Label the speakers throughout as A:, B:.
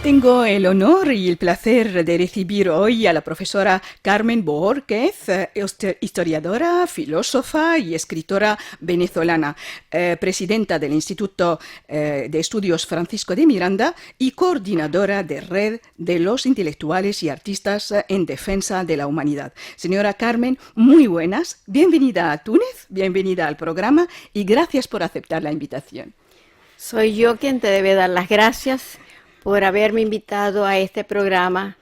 A: Tengo el honor y el placer de recibir hoy a la profesora Carmen Bohórquez, historiadora, filósofa y escritora venezolana, presidenta del Instituto de Estudios Francisco de Miranda y coordinadora de Red de los Intelectuales y Artistas en Defensa de la Humanidad. Señora Carmen, muy buenas, bienvenida a Túnez, bienvenida al programa y gracias por aceptar la invitación.
B: Soy yo quien te debe dar las gracias por haberme invitado a este programa,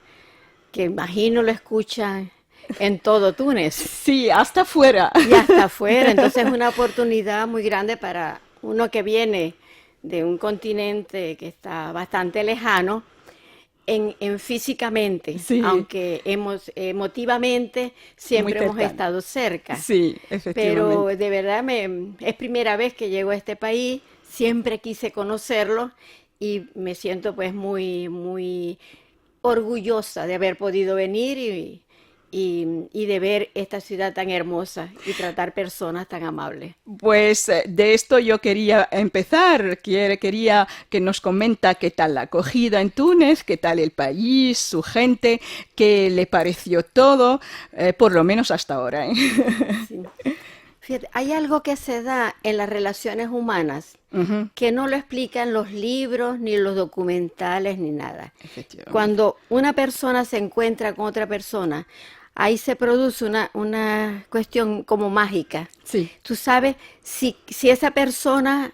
B: que imagino lo escuchan en todo Túnez.
A: Sí, hasta afuera.
B: Y hasta afuera, entonces es una oportunidad muy grande para uno que viene de un continente que está bastante lejano, en físicamente,
A: Sí.
B: aunque emotivamente siempre hemos estado cerca.
A: Sí, efectivamente.
B: Pero de verdad es primera vez que llego a este país, siempre quise conocerlo y me siento pues muy orgullosa de haber podido venir y de ver esta ciudad tan hermosa y tratar personas tan amables.
A: Pues de esto yo quería empezar. Quería que nos comenta qué tal la acogida en Túnez, qué tal el país, su gente, qué le pareció todo, por lo menos hasta ahora, ¿eh?
B: Sí. Fíjate, hay algo que se da en las relaciones humanas que no lo explican los libros, ni los documentales, ni nada.
A: Efectivamente.
B: Cuando una persona se encuentra con otra persona, ahí se produce una cuestión como mágica.
A: Sí.
B: Tú sabes, si esa persona,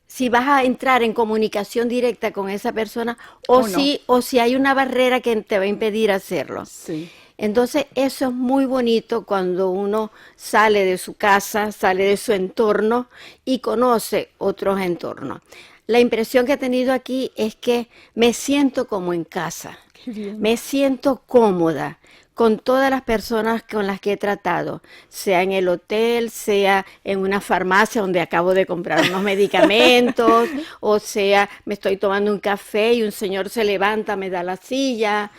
B: si vas a entrar en comunicación directa con esa persona,
A: O no.
B: o si hay una barrera que te va a impedir hacerlo.
A: Sí.
B: Entonces, eso es muy bonito cuando uno sale de su casa, sale de su entorno y conoce otros entornos. La impresión que he tenido aquí es que me siento como en casa,
A: Qué bien.
B: me siento cómoda con todas las personas con las que he tratado, sea en el hotel, sea en una farmacia donde acabo de comprar unos medicamentos, o sea, me estoy tomando un café y un señor se levanta, me da la silla.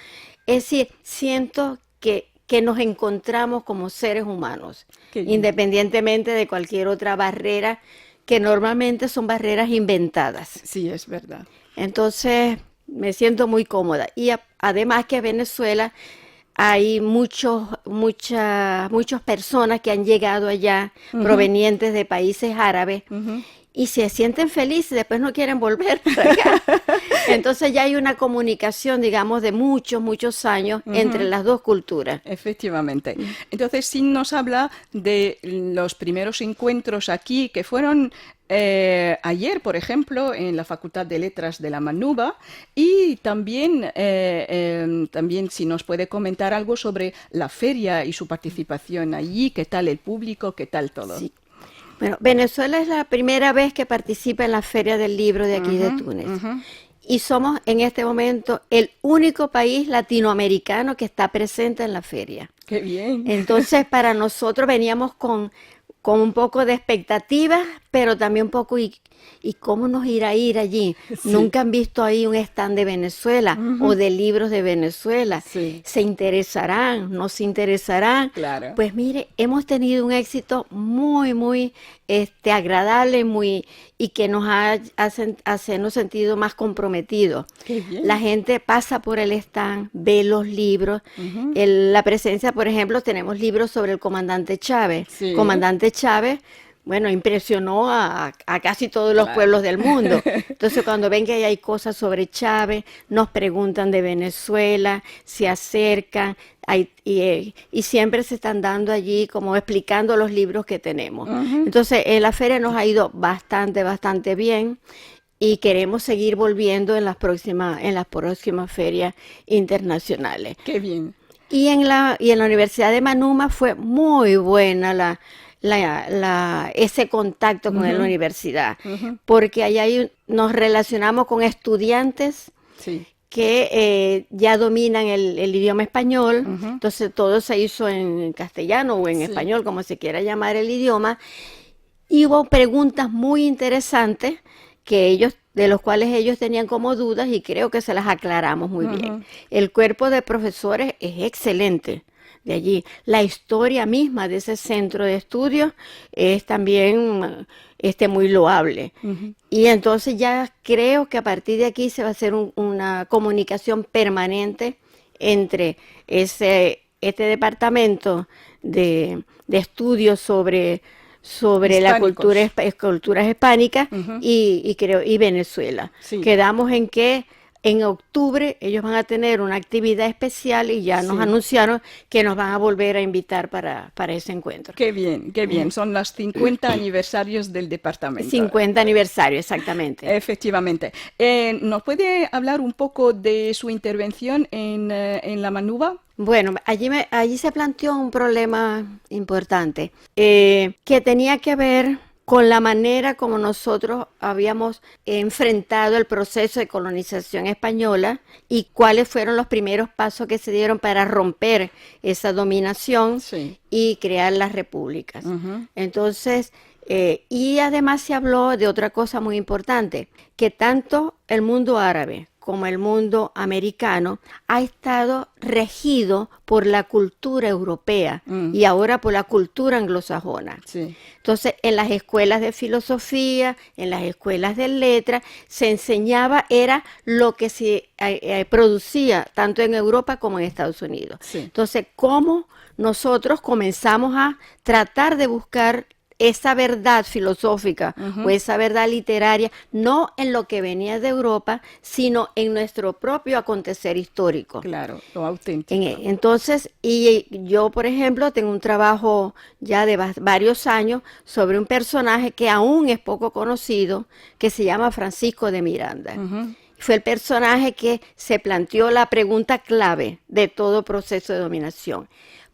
B: Es decir, siento que nos encontramos como seres humanos, independientemente de cualquier otra barrera, que normalmente son barreras inventadas.
A: Sí, es verdad.
B: Entonces, me siento muy cómoda. Y además que en Venezuela hay muchas personas que han llegado allá, provenientes de países árabes, y se sienten felices, después no quieren volver para acá. Entonces ya hay una comunicación, digamos, de muchos años entre las dos culturas.
A: Efectivamente. Entonces, sí nos habla de los primeros encuentros aquí que fueron ayer, por ejemplo, en la Facultad de Letras de la Manuba, y también, también si nos puede comentar algo sobre la feria y su participación allí, qué tal el público, qué tal todo.
B: Sí. Bueno, Venezuela es la primera vez que participa en la Feria del Libro de aquí de Túnez. Y somos en este momento el único país latinoamericano que está presente en la feria.
A: ¡Qué bien!
B: Entonces, para nosotros veníamos con un poco de expectativas, pero también un poco, ¿y cómo nos irá a ir allí?
A: Sí.
B: Nunca han visto ahí un stand de Venezuela o de libros de Venezuela.
A: Sí.
B: ¿Se interesarán? ¿No se interesarán?
A: Claro.
B: Pues mire, hemos tenido un éxito muy agradable, y que nos hacernos sentido más comprometidos.
A: Qué bien.
B: La gente pasa por el stand, ve los libros. La presencia, por ejemplo, tenemos libros sobre el comandante Chávez.
A: Sí.
B: Comandante Chávez, bueno, impresionó a casi todos los pueblos del mundo. Entonces, cuando ven que hay cosas sobre Chávez, nos preguntan de Venezuela, se acercan, y siempre se están dando allí como explicando los libros que tenemos. Entonces, en la feria nos ha ido bastante bien, y queremos seguir volviendo en las próximas ferias internacionales.
A: ¡Qué bien!
B: Y en la Universidad de Manuma fue muy buena ese contacto con la universidad, porque allá nos relacionamos con estudiantes
A: Sí.
B: que ya dominan el idioma español. Entonces todo se hizo en castellano o en español, como se quiera llamar el idioma, y hubo preguntas muy interesantes de los cuales ellos tenían como dudas, y creo que se las aclaramos muy bien. El cuerpo de profesores es excelente. de allí. La historia misma de ese centro de estudios es también muy loable.
A: Ujú.
B: Y entonces ya creo que a partir de aquí se va a hacer una comunicación permanente entre este departamento de estudios sobre la
A: Hispánicos.
B: culturas hispánicas
A: Ujú.
B: y Venezuela.
A: Sí,
B: Quedamos en que en octubre ellos van a tener una actividad especial y ya nos
A: sí.
B: anunciaron que nos van a volver a invitar para ese encuentro.
A: Qué bien, qué bien. Son los 50 aniversarios del departamento.
B: 50 aniversario, exactamente.
A: Efectivamente. ¿Nos puede hablar un poco de su intervención en la Manuba?
B: Bueno, allí se planteó un problema importante que tenía que ver con la manera como nosotros habíamos enfrentado el proceso de colonización española y cuáles fueron los primeros pasos que se dieron para romper esa dominación
A: Sí.
B: y crear las repúblicas.
A: Ujú.
B: Entonces, y además se habló de otra cosa muy importante, que tanto el mundo árabe como el mundo americano ha estado regido por la cultura europea
A: Mm.
B: y ahora por la cultura anglosajona.
A: Sí.
B: Entonces, en las escuelas de filosofía, en las escuelas de letras, se enseñaba, era lo que se producía tanto en Europa como en Estados Unidos.
A: Sí.
B: Entonces, ¿cómo nosotros comenzamos a tratar de buscar esa verdad filosófica o esa verdad literaria, no en lo que venía de Europa, sino en nuestro propio acontecer histórico?
A: Claro, lo auténtico.
B: Entonces, y yo, por ejemplo, tengo un trabajo ya de varios años sobre un personaje que aún es poco conocido, que se llama Francisco de Miranda.
A: Ujú.
B: Fue el personaje que se planteó la pregunta clave de todo proceso de dominación.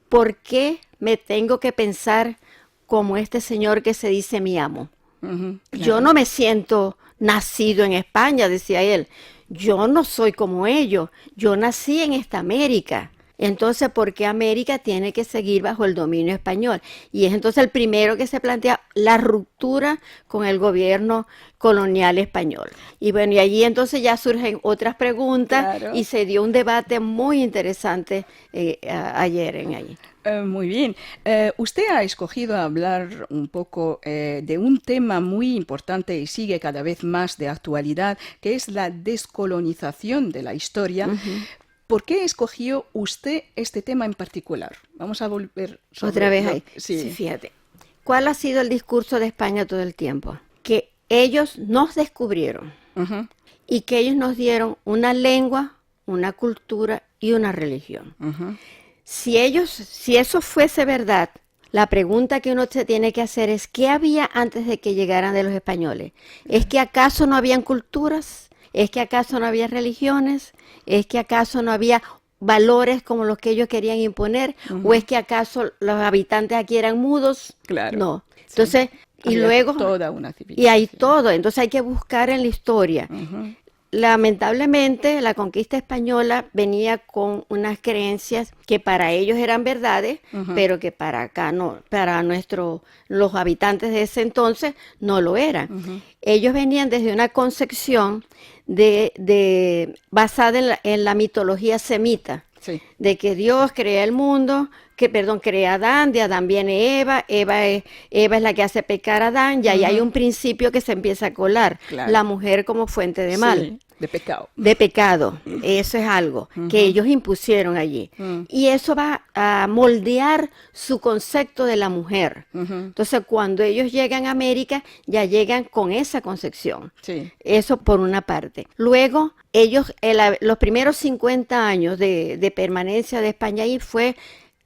B: ¿Por qué me tengo que pensar como este señor que se dice mi amo?
A: Ujú.
B: Yo no me siento nacido en España, decía él. Yo no soy como ellos. Yo nací en esta América. Entonces, ¿por qué América tiene que seguir bajo el dominio español? Y es entonces el primero que se plantea la ruptura con el gobierno colonial español. Y bueno, y allí entonces ya surgen otras preguntas
A: Claro.
B: y se dio un debate muy interesante ayer en allí.
A: Muy bien. Usted ha escogido hablar un poco de un tema muy importante y sigue cada vez más de actualidad, que es la descolonización de la historia. ¿Por qué escogió usted este tema en particular? Vamos a volver sobre
B: Otra vez ahí.
A: Sí.
B: Sí, fíjate. ¿Cuál ha sido el discurso de España todo el tiempo? Que ellos nos descubrieron
A: Ujú,
B: y que ellos nos dieron una lengua, una cultura y una religión.
A: ujú.
B: Si eso fuese verdad, la pregunta que uno se tiene que hacer es ¿qué había antes de que llegaran de los españoles? ¿Es que acaso no habían culturas? ¿Es que acaso no había religiones? ¿Es que acaso no había valores como los que ellos querían imponer? ¿O es que acaso los habitantes aquí eran mudos?
A: Claro.
B: No.
A: Sí.
B: Entonces, y
A: Había
B: luego,
A: toda una
B: y hay
A: civilización.
B: todo, entonces hay que buscar en la historia.
A: Ujú.
B: Lamentablemente, la conquista española venía con unas creencias que para ellos eran verdades, pero que para acá no, para los habitantes de ese entonces no lo eran. Ellos venían desde una concepción basada en la mitología semita,
A: Sí.
B: de que Dios crea el mundo, crea a Adán, de Adán viene Eva es la que hace pecar a Adán, y ahí hay un principio que se empieza a colar,
A: Claro.
B: la mujer como fuente de mal.
A: Sí, de pecado.
B: De pecado, eso es algo que ellos impusieron allí. Y eso va a moldear su concepto de la mujer. Entonces, cuando ellos llegan a América, ya llegan con esa concepción.
A: Sí.
B: Eso por una parte. Luego, ellos, los primeros 50 años de permanencia de España ahí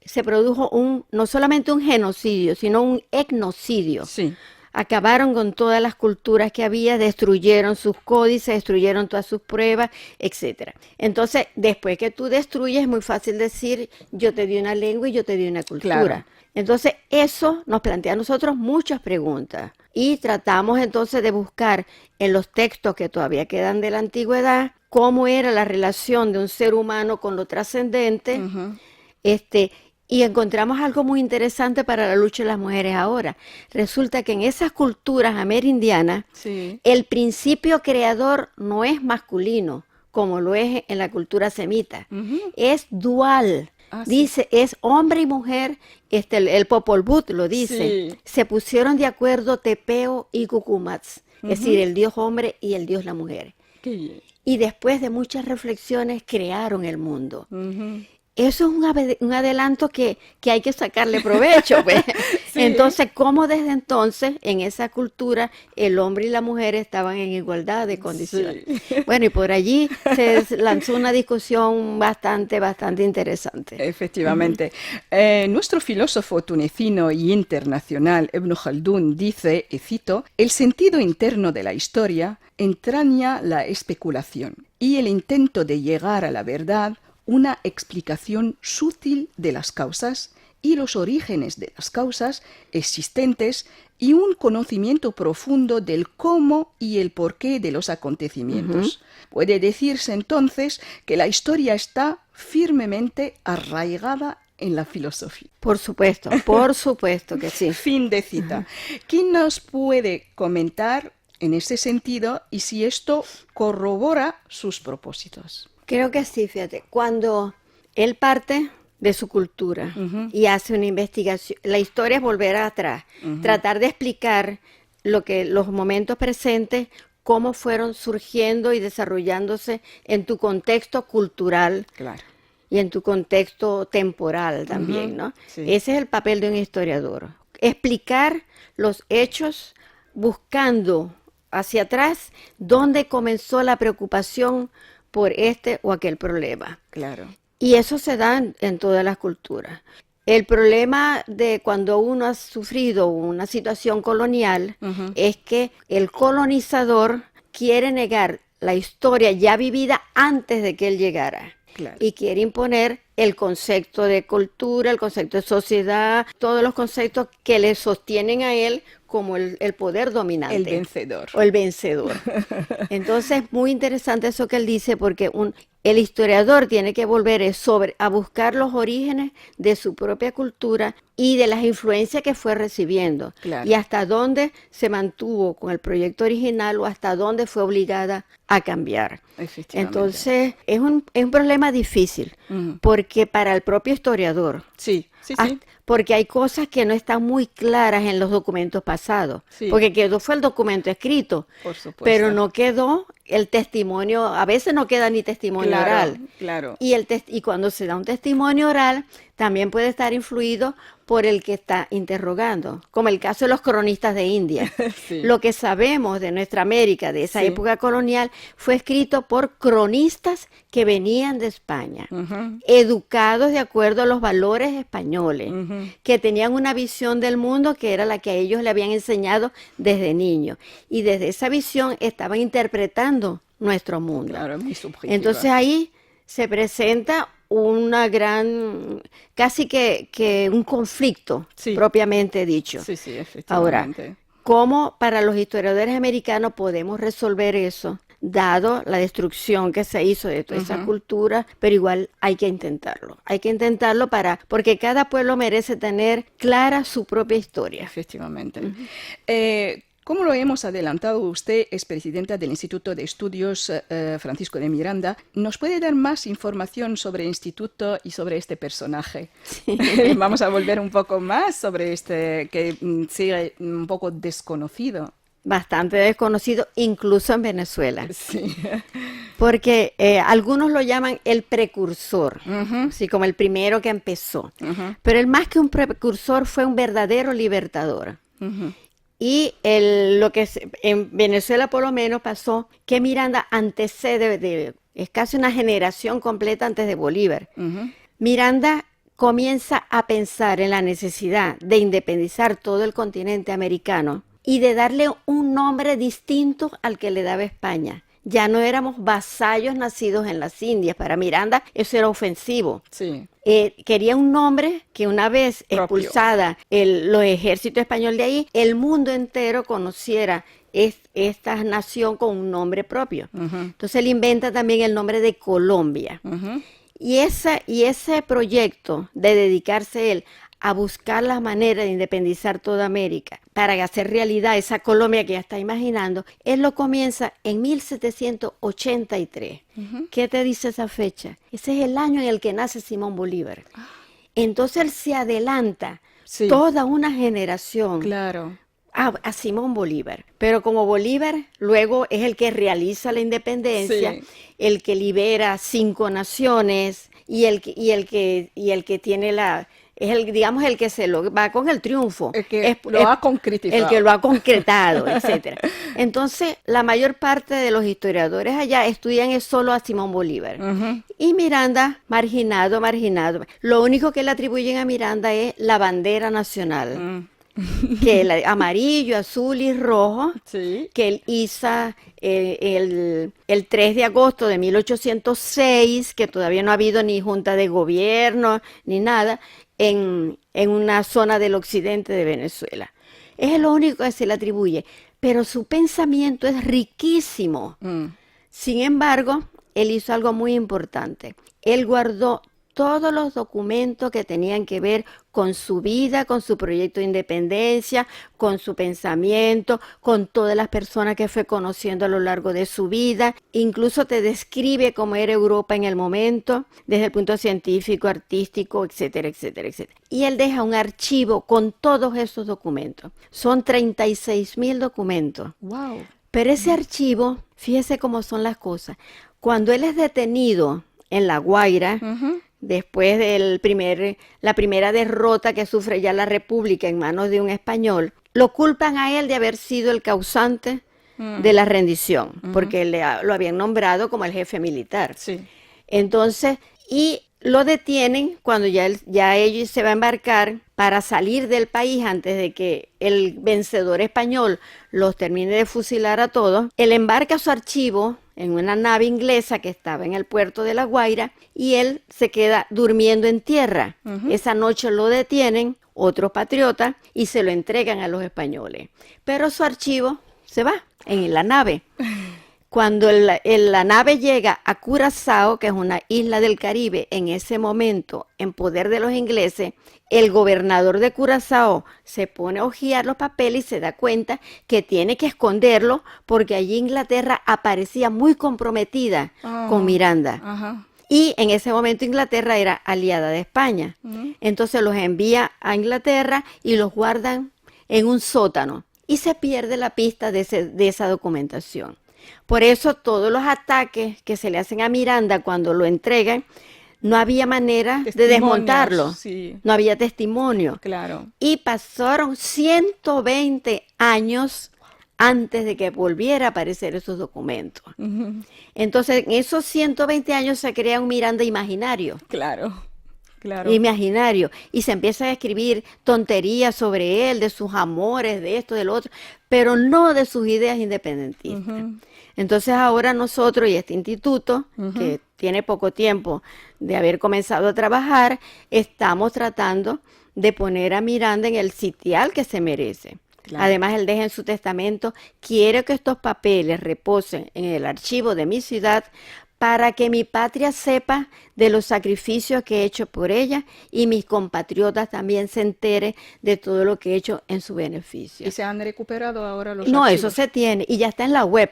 B: se produjo no solamente un genocidio, sino un etnocidio.
A: Sí.
B: Acabaron con todas las culturas que había, destruyeron sus códices, destruyeron todas sus pruebas, etcétera. Entonces, después que tú destruyes, es muy fácil decir, yo te di una lengua y yo te di una cultura.
A: Claro.
B: Entonces, eso nos plantea a nosotros muchas preguntas. Y tratamos entonces de buscar en los textos que todavía quedan de la antigüedad, cómo era la relación de un ser humano con lo trascendente, y encontramos algo muy interesante para la lucha de las mujeres ahora. Resulta que en esas culturas amerindianas,
A: Sí.
B: el principio creador no es masculino, como lo es en la cultura semita. Es dual.
A: Ah, sí.
B: Dice, es hombre y mujer, el Popol Vuh lo dice,
A: Sí.
B: se pusieron de acuerdo Tepeo y Cucumats, es decir, el dios hombre y el dios la mujer.
A: Qué bien.
B: Y después de muchas reflexiones crearon el mundo.
A: Ujú.
B: Eso es un adelanto que hay que sacarle provecho, pues.
A: Sí.
B: Entonces, ¿cómo desde entonces en esa cultura el hombre y la mujer estaban en igualdad de condiciones?
A: Sí.
B: Bueno, y por allí se lanzó una discusión bastante interesante.
A: Efectivamente. Nuestro filósofo tunecino y internacional Ibn Khaldun dice, y cito, el sentido interno de la historia entraña la especulación y el intento de llegar a la verdad, una explicación sutil de las causas y los orígenes de las causas existentes y un conocimiento profundo del cómo y el porqué de los acontecimientos. Puede decirse entonces que la historia está firmemente arraigada en la filosofía.
B: Por supuesto que sí.
A: Fin de cita. ¿Quién nos puede comentar en ese sentido y si esto corrobora sus propósitos?
B: Creo que sí, fíjate, cuando él parte de su cultura y hace una investigación, la historia es volver atrás, tratar de explicar los momentos presentes, cómo fueron surgiendo y desarrollándose en tu contexto cultural.
A: Claro.
B: Y en tu contexto temporal también, ¿no?
A: Sí.
B: Ese es el papel de un historiador. Explicar los hechos buscando hacia atrás dónde comenzó la preocupación por este o aquel problema.
A: Claro.
B: Y eso se da en todas las culturas. El problema de cuando uno ha sufrido una situación colonial es que el colonizador quiere negar la historia ya vivida antes de que él llegara.
A: Claro.
B: Y quiere imponer el concepto de cultura, el concepto de sociedad, todos los conceptos que le sostienen a él como el poder dominante.
A: El vencedor.
B: O el vencedor. Entonces, muy interesante eso que él dice, porque el historiador tiene que volver a buscar los orígenes de su propia cultura y de las influencias que fue recibiendo.
A: Claro.
B: Y hasta dónde se mantuvo con el proyecto original o hasta dónde fue obligada a cambiar.
A: Efectivamente.
B: Entonces, es un problema difícil, porque para el propio historiador,
A: Sí.
B: porque hay cosas que no están muy claras en los documentos pasados,
A: Sí.
B: porque fue el documento escrito,
A: Por supuesto.
B: pero no quedó el testimonio, a veces no queda ni testimonio oral.
A: Claro.
B: Y cuando se da un testimonio oral, también puede estar influido por el que está interrogando, como el caso de los cronistas de India.
A: Sí.
B: Lo que sabemos de nuestra América, de esa
A: Sí.
B: época colonial, fue escrito por cronistas que venían de España, educados de acuerdo a los valores españoles, que tenían una visión del mundo que era la que a ellos le habían enseñado desde niños. Y desde esa visión estaban interpretando nuestro mundo.
A: Claro, muy subjetiva.
B: Entonces ahí se presenta una casi que un conflicto,
A: Sí.
B: propiamente dicho.
A: Sí,
B: Ahora,
A: efectivamente.
B: ¿cómo para los historiadores americanos podemos resolver eso? Dado la destrucción que se hizo de toda esa cultura, pero igual hay que intentarlo. Hay que intentarlo porque cada pueblo merece tener clara su propia historia.
A: Efectivamente. Como lo hemos adelantado, usted es presidenta del Instituto de Estudios Francisco de Miranda. ¿Nos puede dar más información sobre el instituto y sobre este personaje? Sí. Vamos a volver un poco más sobre este que sigue un poco desconocido.
B: Bastante desconocido, incluso en Venezuela.
A: Sí.
B: Porque algunos lo llaman el precursor, así como el primero que empezó. Pero él más que un precursor fue un verdadero libertador. Y lo que en Venezuela por lo menos pasó, que Miranda antecede, es casi una generación completa antes de Bolívar. Miranda comienza a pensar en la necesidad de independizar todo el continente americano y de darle un nombre distinto al que le daba España. Ya no éramos vasallos nacidos en las Indias. Para Miranda eso era ofensivo.
A: Sí.
B: Quería un nombre que una vez
A: Propio.
B: expulsada los ejércitos españoles de ahí, el mundo entero conociera esta nación con un nombre propio. Entonces él inventa también el nombre de Colombia. Y ese proyecto de dedicarse él a buscar la manera de independizar toda América para hacer realidad esa Colombia que ya está imaginando, él lo comienza en 1783. ¿Qué te dice esa fecha? Ese es el año en el que nace Simón Bolívar. Entonces él se adelanta toda una generación.
A: Claro.
B: A Simón Bolívar, pero como Bolívar luego es el que realiza la independencia, el que libera 5 naciones y el que tiene es digamos el que se lo va con el triunfo,
A: el que lo ha concretizado,
B: el que lo ha concretado, etcétera. Entonces la mayor parte de los historiadores allá estudian es solo a Simón Bolívar y Miranda marginado. Lo único que le atribuyen a Miranda es la bandera nacional. Que el amarillo, azul y rojo, que él iza el 3 de agosto de 1806, que todavía no ha habido ni junta de gobierno ni nada, en una zona del occidente de Venezuela. Es lo único que se le atribuye, pero su pensamiento es riquísimo. Sin embargo, él hizo algo muy importante. Él guardó todos los documentos que tenían que ver con su vida, con su proyecto de independencia, con su pensamiento, con todas las personas que fue conociendo a lo largo de su vida. Incluso te describe cómo era Europa en el momento, desde el punto científico, artístico, etcétera, etcétera, etcétera. Y él deja un archivo con todos esos documentos. Son 36,000 documentos.
A: Wow.
B: Pero ese archivo, fíjese cómo son las cosas. Cuando él es detenido en La Guaira, después de la primera derrota que sufre ya la República en manos de un español, lo culpan a él de haber sido el causante de la rendición, porque lo habían nombrado como el jefe militar. Entonces, y lo detienen cuando ya ellos se va a embarcar para salir del país antes de que el vencedor español los termine de fusilar a todos. Él embarca su archivo en una nave inglesa que estaba en el puerto de La Guaira y él se queda durmiendo en tierra. Esa noche lo detienen otros patriotas y se lo entregan a los españoles. Pero su archivo se va en la nave. Cuando la nave llega a Curazao, que es una isla del Caribe, en ese momento en poder de los ingleses, el gobernador de Curazao se pone a hojear los papeles y se da cuenta que tiene que esconderlo porque allí Inglaterra aparecía muy comprometida con Miranda. Y en ese momento Inglaterra era aliada de España. Entonces los envía a Inglaterra y los guardan en un sótano. Y se pierde la pista de esa documentación. Por eso todos los ataques que se le hacen a Miranda cuando lo entregan, no había manera de desmontarlo. No había testimonio.
A: Claro.
B: Y pasaron 120 años antes de que volviera a aparecer esos documentos. Entonces, en esos 120 años se crea un Miranda imaginario.
A: Claro.
B: Imaginario. Y se empieza a escribir tonterías sobre él, de sus amores, de esto, de lo otro, pero no de sus ideas independentistas. Entonces ahora nosotros y este instituto, que tiene poco tiempo de haber comenzado a trabajar, estamos tratando de poner a Miranda en el sitial que se merece. Claro. Además, él deja en su testamento: quiero que estos papeles reposen en el archivo de mi ciudad para que mi patria sepa de los sacrificios que he hecho por ella y mis compatriotas también se enteren de todo lo que he hecho en su beneficio.
A: ¿Y se han recuperado ahora los
B: archivos?
A: Eso
B: se tiene y ya está en la web.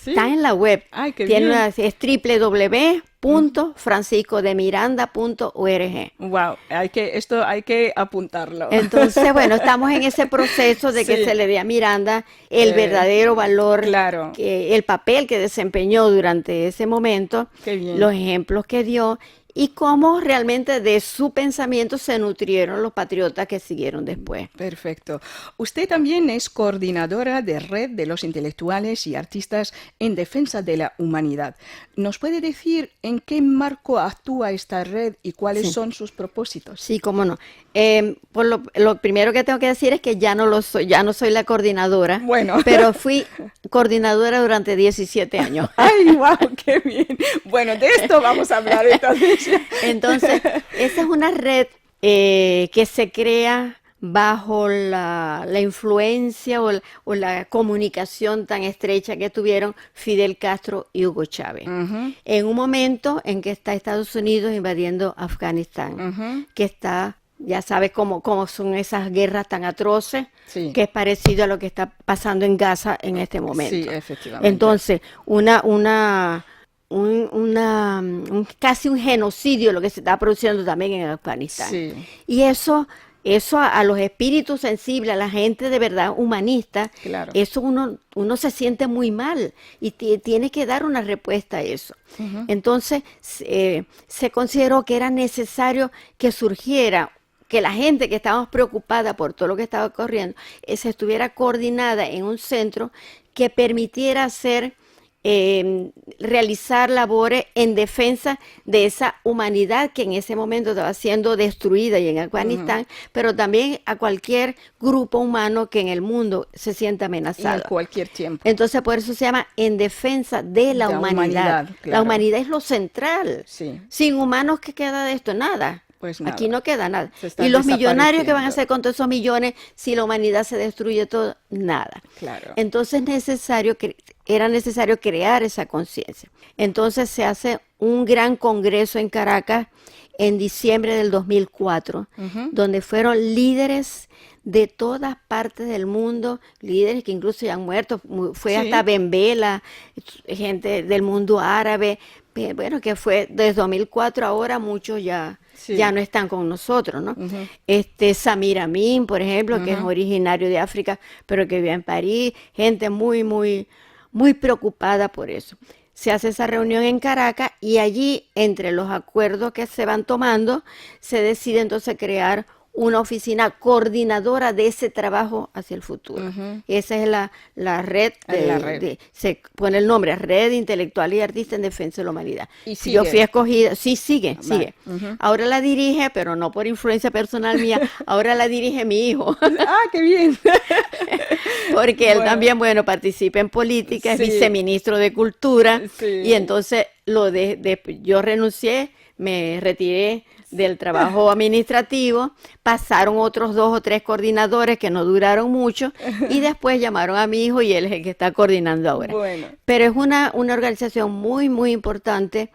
A: ¿Sí?
B: Está en la web.
A: Ay, qué bien.
B: Es www.franciscodemiranda.org.
A: Wow, hay que apuntarlo.
B: Entonces, bueno, estamos en ese proceso de que se le dé a Miranda el verdadero valor, el papel que desempeñó durante ese momento, los ejemplos que dio y cómo realmente de su pensamiento se nutrieron los patriotas que siguieron después.
A: Perfecto. Usted también es coordinadora de Red de los Intelectuales y Artistas en Defensa de la Humanidad. ¿Nos puede decir en qué marco actúa esta red y cuáles son sus propósitos?
B: Sí, cómo no. Por lo primero que tengo que decir es que ya no soy la coordinadora, pero fui coordinadora durante 17 años.
A: ¡Ay, wow! ¡Qué bien! Bueno, de esto vamos a hablar entonces.
B: Entonces, esa es una red que se crea bajo la influencia o la comunicación tan estrecha que tuvieron Fidel Castro y Hugo Chávez. En un momento en que está Estados Unidos invadiendo Afganistán, que está Ya sabes cómo son esas guerras tan atroces,
A: Sí,
B: que es parecido a lo que está pasando en Gaza en este
A: sí,
B: momento.
A: efectivamente.
B: Entonces, casi un genocidio lo que se está produciendo también en Afganistán.
A: Sí,
B: Y eso a los espíritus sensibles, a la gente de verdad humanista,
A: claro.
B: eso uno se siente muy mal y tiene que dar una respuesta a eso.
A: Ujú.
B: Entonces, se consideró que era necesario que surgiera, que la gente que estábamos preocupada por todo lo que estaba ocurriendo, se estuviera coordinada en un centro que permitiera realizar labores en defensa de esa humanidad que en ese momento estaba siendo destruida y en Afganistán, pero también a cualquier grupo humano que en el mundo se sienta
A: Y en
B: amenazado.
A: cualquier tiempo.
B: Entonces, por eso se llama en defensa de la
A: De la
B: humanidad.
A: humanidad,
B: La
A: claro.
B: humanidad es lo central.
A: Sí,
B: Sin humanos, ¿qué queda de esto? Nada.
A: pues
B: Aquí
A: nada.
B: no queda nada.
A: Se está
B: Y los millonarios que van a
A: desapareciendo.
B: hacer con todos esos millones si la humanidad se destruye todo, nada.
A: Claro.
B: Entonces era necesario crear esa conciencia. Entonces se hace un gran congreso en Caracas en diciembre del 2004,
A: Ujú.
B: donde fueron líderes de todas partes del mundo, líderes que incluso ya han muerto, fue hasta
A: Sí,
B: Benvela, gente del mundo árabe, bueno, que fue desde 2004 ahora muchos ya
A: sí.
B: no están con nosotros, ¿no?
A: Ujú,
B: Samir Amin, por ejemplo, que es
A: ujú.
B: originario de África, pero que vive en París, gente muy preocupada por eso. Se hace esa reunión en Caracas y allí, entre los acuerdos que se van tomando, se decide entonces crear una oficina coordinadora de ese trabajo hacia el futuro.
A: Ujú.
B: Esa es la red,
A: En la red.
B: se pone el nombre, Red Intelectual y Artista en Defensa de la Humanidad.
A: Y
B: Yo fui
A: sigue.
B: escogida, sí, sigue,
A: Vale.
B: sigue.
A: Ujú.
B: Ahora la dirige, pero no por influencia personal mía, ahora la dirige mi hijo.
A: Ah, qué bien.
B: Porque él
A: Bueno,
B: también, bueno, participa en política, es
A: sí,
B: viceministro de Cultura, y
A: sí.
B: entonces yo renuncié, me retiré del trabajo administrativo, pasaron otros 2 o 3 coordinadores que no duraron mucho, y después llamaron a mi hijo y él es el que está coordinando ahora.
A: Bueno,
B: Pero es una organización muy importante.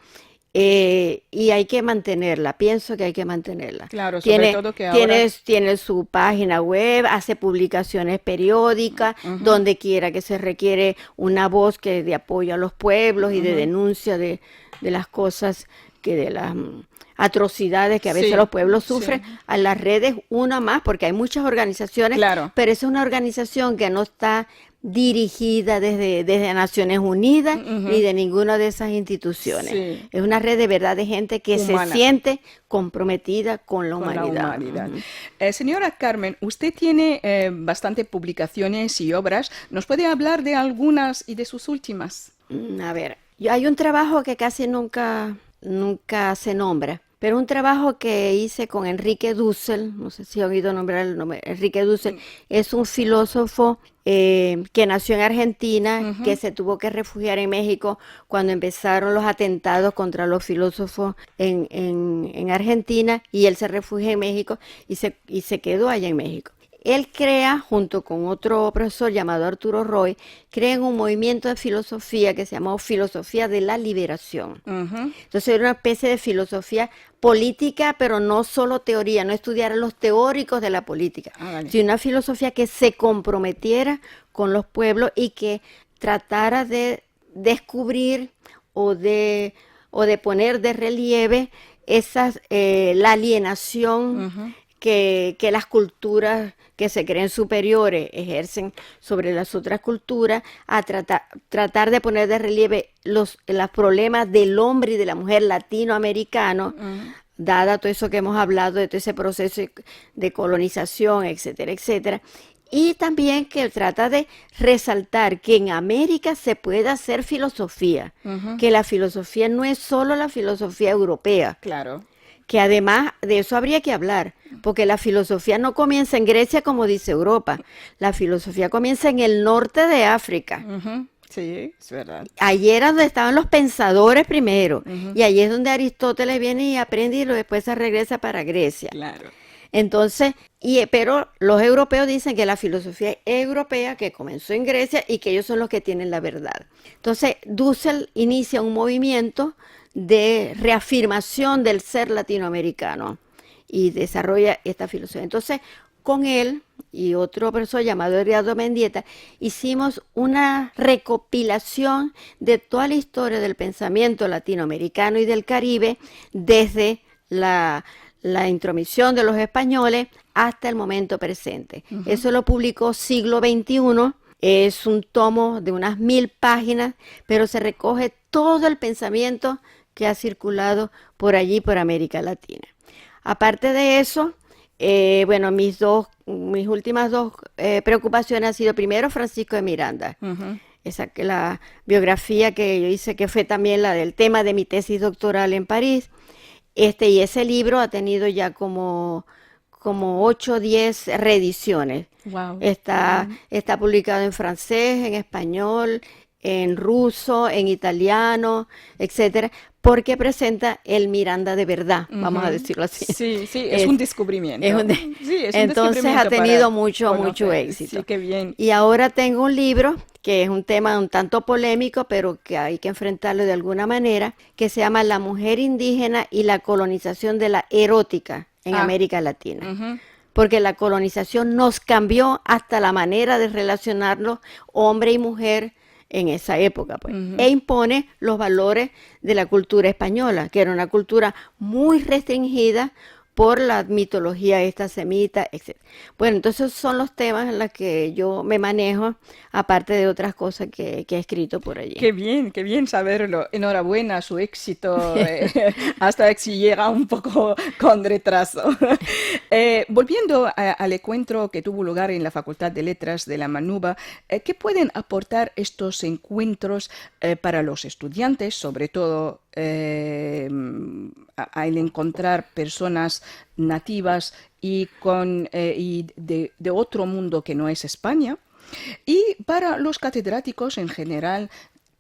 B: Y hay que mantenerla, pienso que hay que mantenerla.
A: claro, sobre todo que ahora.
B: Tiene su página web, hace publicaciones periódicas,
A: Ujú,
B: donde quiera que se requiere una voz que de apoyo a los pueblos y de
A: ujú.
B: denuncia de las cosas, de las atrocidades que a veces
A: Sí,
B: los pueblos sufren.
A: sí,
B: A las redes una más, porque hay muchas organizaciones,
A: claro.
B: pero es una organización que no está dirigida desde Naciones Unidas ni
A: Ujú.
B: de ninguna de esas instituciones.
A: Sí,
B: Es una red de verdad de gente que se
A: humana.
B: siente comprometida con la
A: Con la
B: humanidad.
A: humanidad.
B: Ujú.
A: Señora Carmen, usted tiene bastante publicaciones y obras. ¿Nos puede hablar de algunas y de sus últimas?
B: A ver, hay un trabajo que casi nunca se nombra, pero un trabajo que hice con Enrique Dussel, no sé si he oído nombrar el nombre, Enrique Dussel, es un filósofo que nació en Argentina, que
A: Ujú.
B: se tuvo que refugiar en México cuando empezaron los atentados contra los filósofos en Argentina, y él se refugia en México y se quedó allá en México. Él crea, junto con otro profesor llamado Arturo Roy, crean un movimiento de filosofía que se llamó Filosofía de la Liberación.
A: Ujú.
B: Entonces era una especie de filosofía política, pero no solo teoría, no estudiar a los teóricos de la política,
A: Ah, vale.
B: sino una filosofía que se comprometiera con los pueblos y que tratara de descubrir o de poner de relieve la alienación
A: Ujú.
B: que las culturas que se creen superiores ejercen sobre las otras culturas, a tratar de poner de relieve los problemas del hombre y de la mujer latinoamericano,
A: Ujú.
B: dada todo eso que hemos hablado, de todo ese proceso de colonización, etcétera, etcétera. Y también que trata de resaltar que en América se puede hacer filosofía,
A: Ujú.
B: que la filosofía no es solo la filosofía europea,
A: Claro.
B: que además de eso habría que hablar, porque la filosofía no comienza en Grecia como dice Europa, la filosofía comienza en el norte de África.
A: Ujú. Sí, es verdad.
B: Allí era donde estaban los pensadores primero,
A: Ujú.
B: y allí es donde Aristóteles viene y aprende y después se regresa para Grecia.
A: Claro.
B: Entonces, pero los europeos dicen que la filosofía europea que comenzó en Grecia y que ellos son los que tienen la verdad. Entonces, Dussel inicia un movimiento de reafirmación del ser latinoamericano y desarrolla esta filosofía. Entonces, con él y otro profesor llamado Eduardo Mendieta, hicimos una recopilación de toda la historia del pensamiento latinoamericano y del Caribe desde la intromisión de los españoles hasta el momento presente. Eso lo publicó Siglo XXI, es un tomo de unas 1000 páginas, pero se recoge todo el pensamiento que ha circulado por allí, por América Latina. Aparte de eso, bueno, mis últimas dos preocupaciones han sido primero Francisco de Miranda, la biografía que yo hice, que fue también la del tema de mi tesis doctoral en París, y ese libro ha tenido ya como 8 o 10 reediciones.
A: Wow.
B: Está publicado en francés, en español, en ruso, en italiano, etcétera, porque presenta el Miranda de verdad, vamos a decirlo así.
A: Sí, es un descubrimiento.
B: Entonces ha tenido mucho éxito.
A: Sí, qué bien.
B: Y ahora tengo un libro que es un tema un tanto polémico, pero que hay que enfrentarlo de alguna manera, que se llama La mujer indígena y la colonización de la erótica en América Latina. Porque la colonización nos cambió hasta la manera de relacionarnos hombre y mujer en esa época, pues, e impone los valores de la cultura española, que era una cultura muy restringida por la mitología esta semita, etc. Bueno, entonces son los temas en los que yo me manejo, aparte de otras cosas que he escrito por allí.
A: Qué bien saberlo. Enhorabuena, su éxito, hasta si llega un poco con retraso. Volviendo al encuentro que tuvo lugar en la Facultad de Letras de la Manuba, ¿qué pueden aportar estos encuentros para los estudiantes, sobre todo al encontrar personas nativas y de otro mundo que no es España, y para los catedráticos en general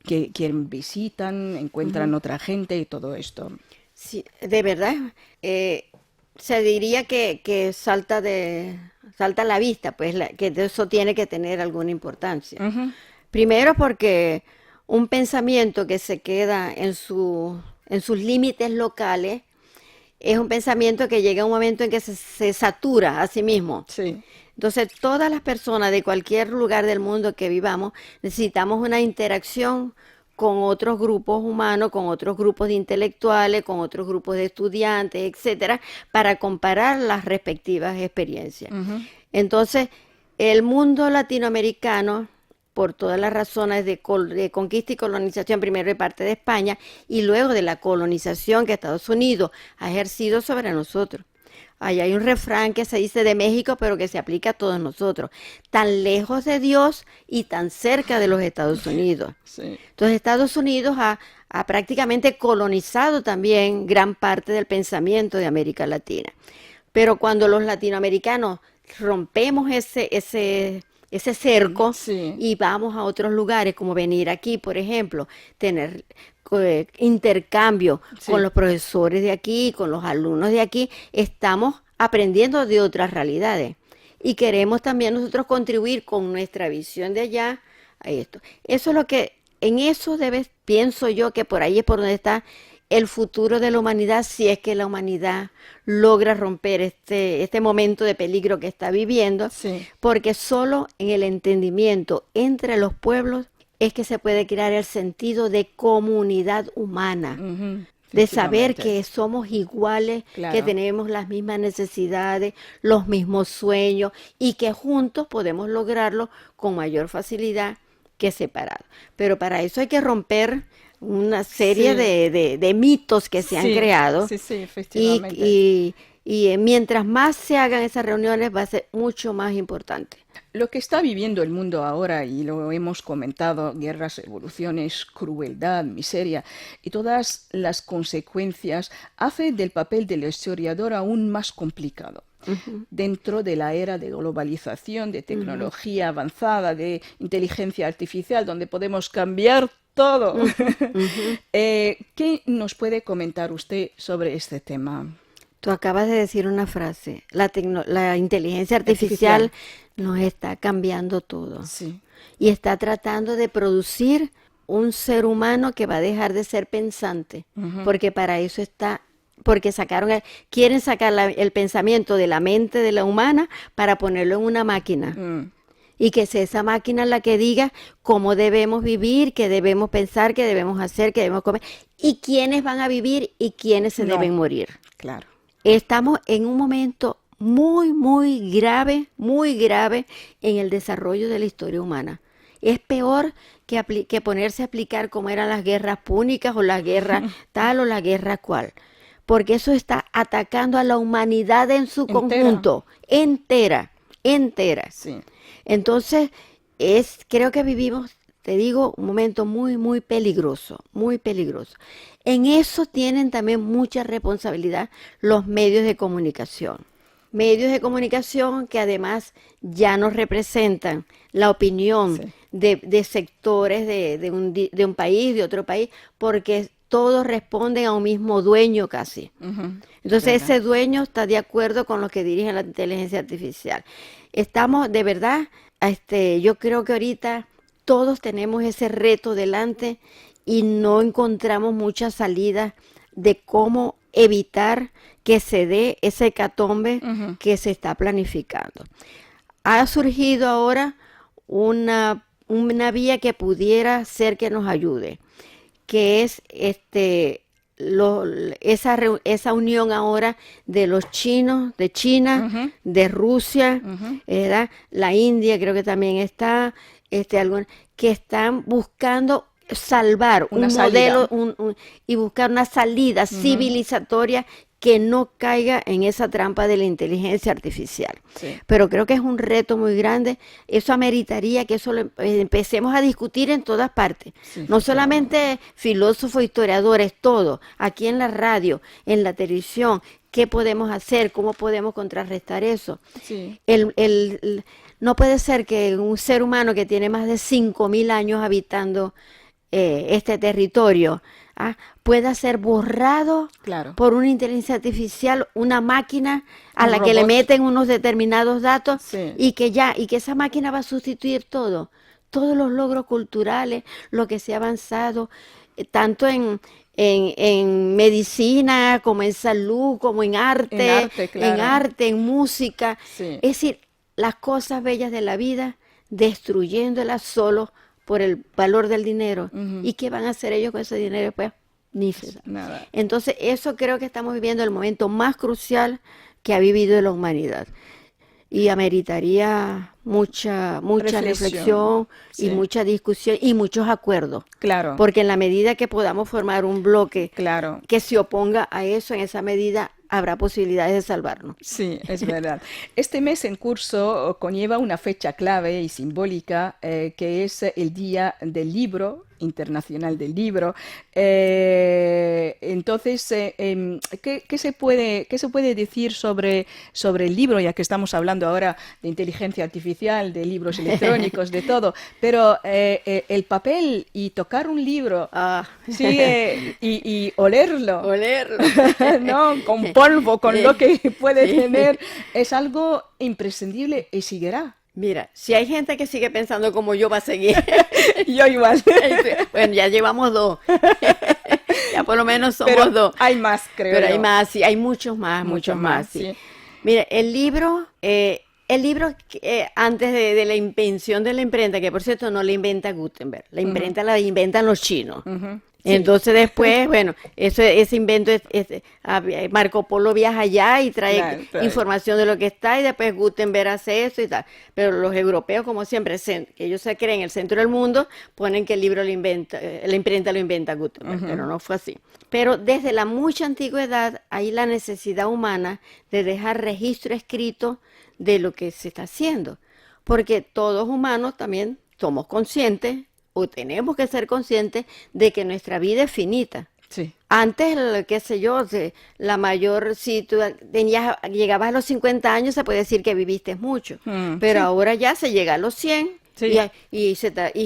A: que visitan, encuentran otra gente y todo esto?
B: Sí, de verdad, se diría que salta a la vista, pues que eso tiene que tener alguna importancia. Primero porque un pensamiento que se queda en sus límites locales es un pensamiento que llega a un momento en que se satura a sí mismo.
A: Sí.
B: Entonces, todas las personas de cualquier lugar del mundo que vivamos necesitamos una interacción con otros grupos humanos, con otros grupos de intelectuales, con otros grupos de estudiantes, etcétera, para comparar las respectivas experiencias. Entonces, el mundo latinoamericano, por todas las razones de conquista y colonización, primero de parte de España y luego de la colonización que Estados Unidos ha ejercido sobre nosotros. Ahí hay un refrán que se dice de México, pero que se aplica a todos nosotros. Tan lejos de Dios y tan cerca de los Estados Unidos.
A: Sí.
B: Entonces, Estados Unidos ha prácticamente colonizado también gran parte del pensamiento de América Latina. Pero cuando los latinoamericanos rompemos ese cerco y vamos a otros lugares, como venir aquí, por ejemplo, tener intercambio con los profesores de aquí, con los alumnos de aquí, estamos aprendiendo de otras realidades y queremos también nosotros contribuir con nuestra visión de allá a esto. Eso es lo que, en eso pienso yo que por ahí es por donde está el futuro de la humanidad, si es que la humanidad logra romper este momento de peligro que está viviendo, porque solo en el entendimiento entre los pueblos es que se puede crear el sentido de comunidad humana, de saber que somos iguales, que tenemos las mismas necesidades, los mismos sueños y que juntos podemos lograrlo con mayor facilidad que separados. Pero para eso hay que romper una serie de mitos que se han creado efectivamente. Y mientras más se hagan esas reuniones va a ser mucho más importante.
A: Lo que está viviendo el mundo ahora, y lo hemos comentado, guerras, revoluciones, crueldad, miseria y todas las consecuencias, hace del papel del historiador aún más complicado. Dentro de la era de globalización, de tecnología avanzada, de inteligencia artificial, donde podemos cambiar todo. ¿Qué nos puede comentar usted sobre este tema?
B: Tú acabas de decir una frase, la inteligencia artificial nos está cambiando todo.
A: Sí.
B: Y está tratando de producir un ser humano que va a dejar de ser pensante, porque para eso está porque quieren sacar el pensamiento de la mente de la humana para ponerlo en una máquina. Y que sea esa máquina la que diga cómo debemos vivir, qué debemos pensar, qué debemos hacer, qué debemos comer, y quiénes van a vivir y quiénes se deben morir.
A: Claro.
B: Estamos en un momento muy, muy grave en el desarrollo de la historia humana. Es peor que ponerse a explicar cómo eran las guerras púnicas o las guerras tal o la guerra cual. Porque eso está atacando a la humanidad en su conjunto, entera.
A: Sí.
B: Entonces, creo que vivimos, te digo, un momento muy, muy peligroso, muy peligroso. En eso tienen también mucha responsabilidad los medios de comunicación. Medios de comunicación que además ya nos representan la opinión de sectores de un país, de otro país, porque todos responden a un mismo dueño casi. Entonces ese dueño está de acuerdo con lo que dirige la inteligencia artificial. Estamos de verdad, yo creo que ahorita todos tenemos ese reto delante y no encontramos muchas salidas de cómo evitar que se dé ese hecatombe que se está planificando. Ha surgido ahora una vía que pudiera ser que nos ayude, que es esa unión ahora de los chinos, de China, de Rusia, ¿verdad? La India creo que también está, que están buscando salvar un modelo y buscar una salida civilizatoria que no caiga en esa trampa de la inteligencia artificial. Sí. Pero creo que es un reto muy grande. Eso ameritaría que eso lo empecemos a discutir en todas partes. Sí, no solamente filósofos, historiadores, todo. Aquí en la radio, en la televisión, ¿qué podemos hacer? ¿Cómo podemos contrarrestar eso? Sí. No puede ser que un ser humano que tiene más de 5.000 años habitando este territorio pueda ser borrado por una inteligencia artificial, una máquina a la que le meten unos determinados datos y que esa máquina va a sustituir todos los logros culturales, lo que se ha avanzado, tanto en medicina, como en salud, como en arte, en música. Sí. Es decir, las cosas bellas de la vida, destruyéndolas solo por el valor del dinero. ¿Y qué van a hacer ellos con ese dinero? Pues ni nada. Entonces, eso creo que estamos viviendo el momento más crucial que ha vivido la humanidad. Y ameritaría mucha reflexión y mucha discusión y muchos acuerdos. Claro. Porque en la medida que podamos formar un bloque que se oponga a eso, en esa medida habrá posibilidades de salvarnos.
A: Sí, es verdad. Este mes en curso conlleva una fecha clave y simbólica que es el Día del Libro, Internacional del Libro. Entonces, ¿qué se puede decir sobre el libro, ya que estamos hablando ahora de inteligencia artificial, de libros electrónicos, de todo? Pero el papel y tocar un libro, y olerlo, ¿no? Con polvo, con lo que puede tener, es algo imprescindible y seguirá.
B: Mira, si hay gente que sigue pensando como yo, va a seguir.
A: Yo igual.
B: Bueno, ya llevamos 2. Ya por lo menos somos 2.
A: Hay más, creo.
B: Pero hay más, sí, hay muchos más. Sí. Mira, el libro antes de la invención de la imprenta, que por cierto no la inventa Gutenberg, la imprenta la inventan los chinos. Sí. Entonces después, bueno, ese invento Marco Polo viaja allá y trae información de lo que está, y después Gutenberg hace eso y tal. Pero los europeos, como siempre, que ellos se creen el centro del mundo, ponen que el libro la imprenta lo inventa Gutenberg, pero no fue así. Pero desde la mucha antigüedad hay la necesidad humana de dejar registro escrito de lo que se está haciendo, porque todos humanos también somos conscientes o tenemos que ser conscientes de que nuestra vida es finita. Sí. Antes, qué sé yo, la mayor, si tú llegabas a los 50 años, se puede decir que viviste mucho, pero ahora ya se llega a los 100 y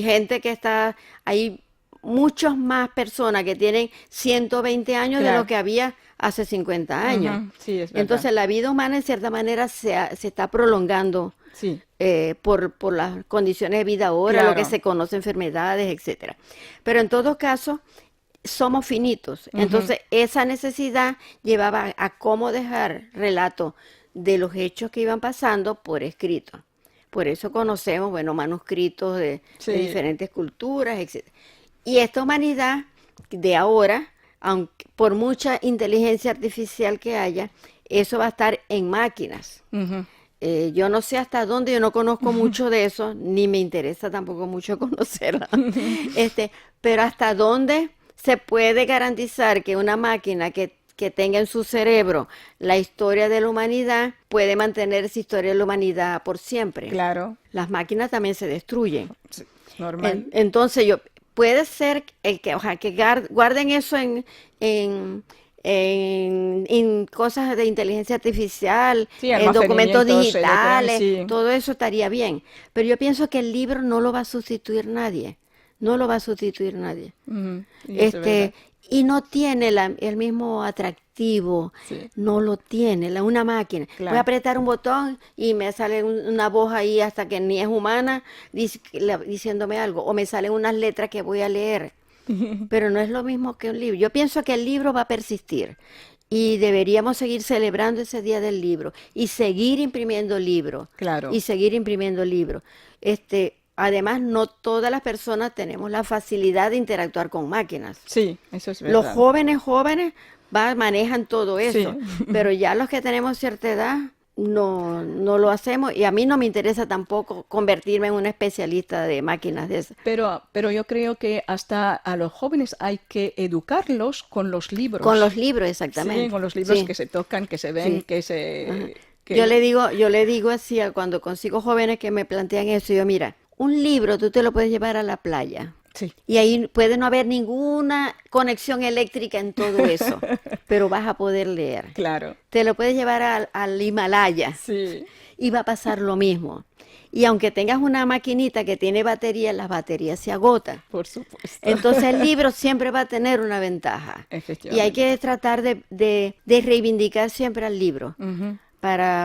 B: gente que está, hay muchos más personas que tienen 120 años de lo que había hace 50 años. Sí, es verdad. Entonces la vida humana en cierta manera se está prolongando por las condiciones de vida ahora, lo que se conoce, enfermedades, etcétera. Pero en todo caso, somos finitos. Entonces, esa necesidad llevaba a cómo dejar relato de los hechos que iban pasando por escrito. Por eso conocemos, bueno, manuscritos de diferentes culturas, etc. Y esta humanidad de ahora, aunque por mucha inteligencia artificial que haya, eso va a estar en máquinas. Yo no sé hasta dónde, yo no conozco mucho de eso, ni me interesa tampoco mucho conocerla. Pero hasta dónde se puede garantizar que una máquina que tenga en su cerebro la historia de la humanidad puede mantener esa historia de la humanidad por siempre.
A: Claro.
B: Las máquinas también se destruyen.
A: Sí, normal.
B: Entonces, puede ser que guarden eso en cosas de inteligencia artificial,
A: Sí,
B: en documentos
A: almacenamientos
B: digitales,
A: sí.
B: todo eso estaría bien. Pero yo pienso que el libro no lo va a sustituir nadie. No lo va a sustituir nadie.
A: Y eso es verdad.
B: Y no tiene el mismo atractivo,
A: Sí.
B: no lo tiene, una máquina.
A: Claro.
B: Voy a apretar un botón y me sale una voz ahí hasta que ni es humana diciéndome algo, o me salen unas letras que voy a leer. Pero no es lo mismo que un libro. Yo pienso que el libro va a persistir y deberíamos seguir celebrando ese día del libro y seguir imprimiendo libros.
A: Claro.
B: Y seguir imprimiendo libros. Además, no todas las personas tenemos la facilidad de interactuar con máquinas.
A: Sí, eso es verdad.
B: Los jóvenes manejan todo eso, pero ya los que tenemos cierta edad no lo hacemos, y a mí no me interesa tampoco convertirme en una especialista de máquinas de esas.
A: Pero yo creo que hasta a los jóvenes hay que educarlos con los libros.
B: Con los libros, exactamente.
A: Sí, con los libros
B: Sí.
A: que se tocan, que se ven,
B: Sí.
A: que se... que-
B: Yo le digo así cuando consigo jóvenes que me plantean eso, yo, mira, un libro tú te lo puedes llevar a la playa.
A: Sí.
B: Y ahí puede no haber ninguna conexión eléctrica en todo eso, pero vas a poder leer.
A: Claro.
B: Te lo puedes llevar al Himalaya
A: Sí.
B: y va a pasar lo mismo. Y aunque tengas una maquinita que tiene batería, las baterías se agotan.
A: Por supuesto.
B: Entonces el libro siempre va a tener una ventaja.
A: Efectivamente.
B: Y hay que tratar de reivindicar siempre al libro.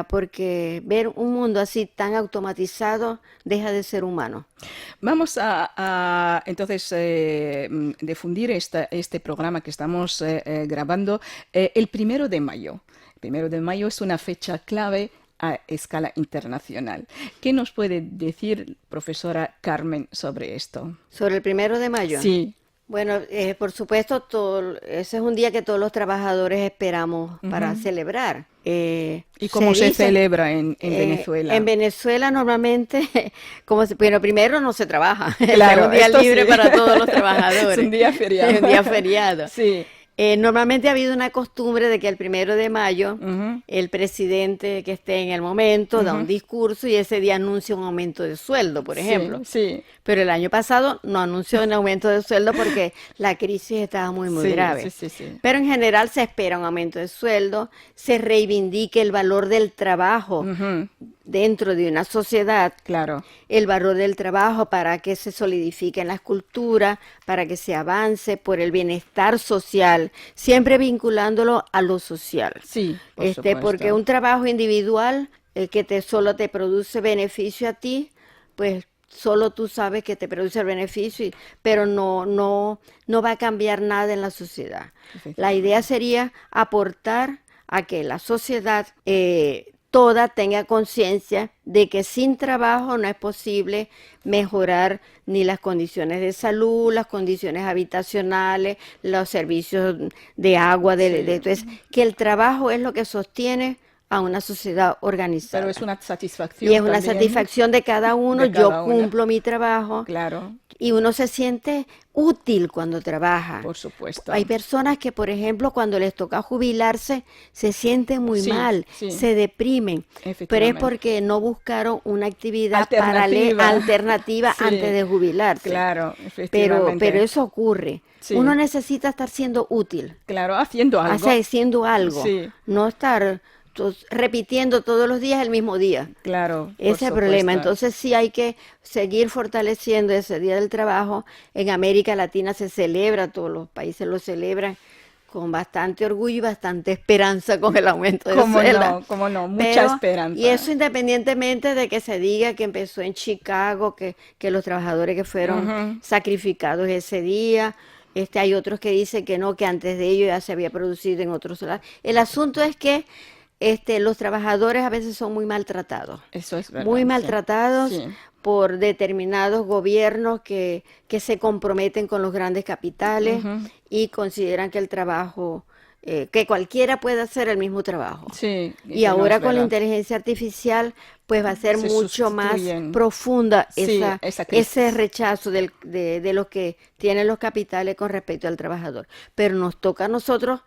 B: Porque ver un mundo así tan automatizado deja de ser humano.
A: Vamos a entonces difundir este programa que estamos grabando el 1 de mayo. El 1 de mayo es una fecha clave a escala internacional. ¿Qué nos puede decir, profesora Carmen, sobre esto?
B: Sobre el 1 de mayo.
A: Sí.
B: Bueno, por supuesto, ese es un día que todos los trabajadores esperamos para celebrar.
A: ¿Y cómo se celebra en Venezuela?
B: En Venezuela normalmente, bueno, primero no se trabaja.
A: Claro,
B: es un día
A: esto
B: libre
A: sí.
B: para todos los trabajadores.
A: Es un día feriado.
B: Es un día feriado.
A: Sí.
B: Normalmente ha habido una costumbre de que el 1 de mayo el presidente que esté en el momento da un discurso y ese día anuncia un aumento de sueldo, por ejemplo.
A: Sí.
B: Pero el año pasado no anunció un aumento de sueldo porque la crisis estaba muy
A: Sí,
B: grave.
A: sí.
B: Pero en general se espera un aumento de sueldo, se reivindique el valor del trabajo dentro de una sociedad,
A: Claro.
B: el valor del trabajo para que se solidifique en las culturas, para que se avance por el bienestar social, siempre vinculándolo a lo social.
A: Sí, por supuesto.
B: Porque un trabajo individual que solo te produce beneficio a ti, pues solo tú sabes que te produce el beneficio, pero no va a cambiar nada en la sociedad. La idea sería aportar a que la sociedad toda tenga conciencia de que sin trabajo no es posible mejorar ni las condiciones de salud, las condiciones habitacionales, los servicios de agua, entonces, que el trabajo es lo que sostiene a una sociedad organizada.
A: Pero es una satisfacción
B: Y es una
A: también
B: satisfacción de cada uno.
A: de cada
B: Yo
A: una.
B: cumplo mi trabajo.
A: Claro,
B: Y uno se siente útil cuando trabaja.
A: por supuesto.
B: Hay personas que, por ejemplo, cuando les toca jubilarse, se sienten muy
A: Sí,
B: mal,
A: sí.
B: se deprimen. Pero es
A: Efectivamente.
B: porque no buscaron una actividad
A: Alternativa.
B: alternativa
A: Sí,
B: antes de jubilarse.
A: Claro,
B: Pero
A: efectivamente.
B: eso ocurre.
A: Sí.
B: Uno necesita estar siendo útil,
A: Claro, haciendo algo.
B: haciendo algo,
A: Sí.
B: no estar repitiendo todos los días el mismo día.
A: Claro, por
B: Ese es el problema.
A: supuesto.
B: Entonces sí hay que seguir fortaleciendo ese Día del Trabajo. En América Latina se celebra, todos los países lo celebran con bastante orgullo y bastante esperanza con el aumento de sueldo.
A: Cómo no, mucha esperanza.
B: Y eso independientemente de que se diga que empezó en Chicago, que los trabajadores que fueron sacrificados ese día, Hay otros que dicen que no, que antes de ello ya se había producido en otros lados. El asunto es que los trabajadores a veces son muy maltratados.
A: Eso es verdad.
B: Muy
A: Sí.
B: maltratados
A: Sí.
B: por determinados gobiernos que se comprometen con los grandes capitales
A: Ujú.
B: y consideran que el trabajo, que cualquiera puede hacer el mismo trabajo.
A: Sí,
B: Y
A: que no
B: ahora
A: es
B: con la
A: verdad.
B: inteligencia artificial, pues va a ser
A: Se
B: mucho más
A: sustituyen.
B: profunda
A: Sí, esa crisis.
B: ese rechazo de lo que tienen los capitales con respecto al trabajador. Pero nos toca a nosotros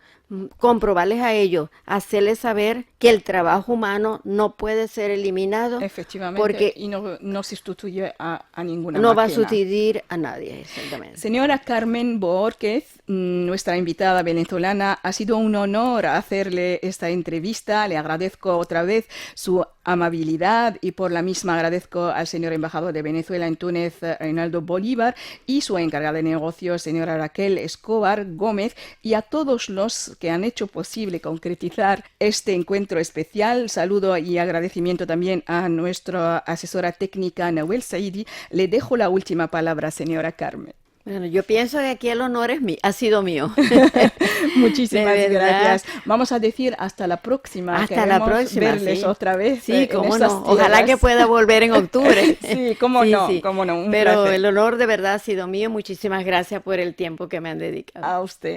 B: comprobarles a ellos, hacerles saber que el trabajo humano no puede ser eliminado
A: Efectivamente,
B: porque
A: y no sustituye a ninguna
B: no va a
A: máquina.
B: sustituir a nadie, exactamente.
A: Señora Carmen Borquez, nuestra invitada venezolana, ha sido un honor hacerle esta entrevista. Le agradezco otra vez su amabilidad y por la misma agradezco al señor embajador de Venezuela en Túnez, Reinaldo Bolívar, y su encargada de negocios, señora Raquel Escobar Gómez, y a todos los que han hecho posible concretizar este encuentro especial. Saludo y agradecimiento también a nuestra asesora técnica, Nahuel Saidi. Le dejo la última palabra, señora Carmen.
B: Bueno, yo pienso que aquí el honor ha sido mío.
A: Muchísimas
B: De verdad.
A: gracias. Vamos a decir hasta la próxima.
B: Hasta la
A: Queremos
B: próxima,
A: verles
B: sí.
A: otra vez.
B: Sí,
A: En
B: cómo
A: estas
B: no. Ojalá
A: tierras.
B: que pueda volver en octubre.
A: Sí, cómo
B: Sí,
A: no,
B: sí.
A: cómo no. Un
B: Pero
A: placer.
B: el honor de verdad ha sido mío. Muchísimas gracias por el tiempo que me han dedicado.
A: A usted.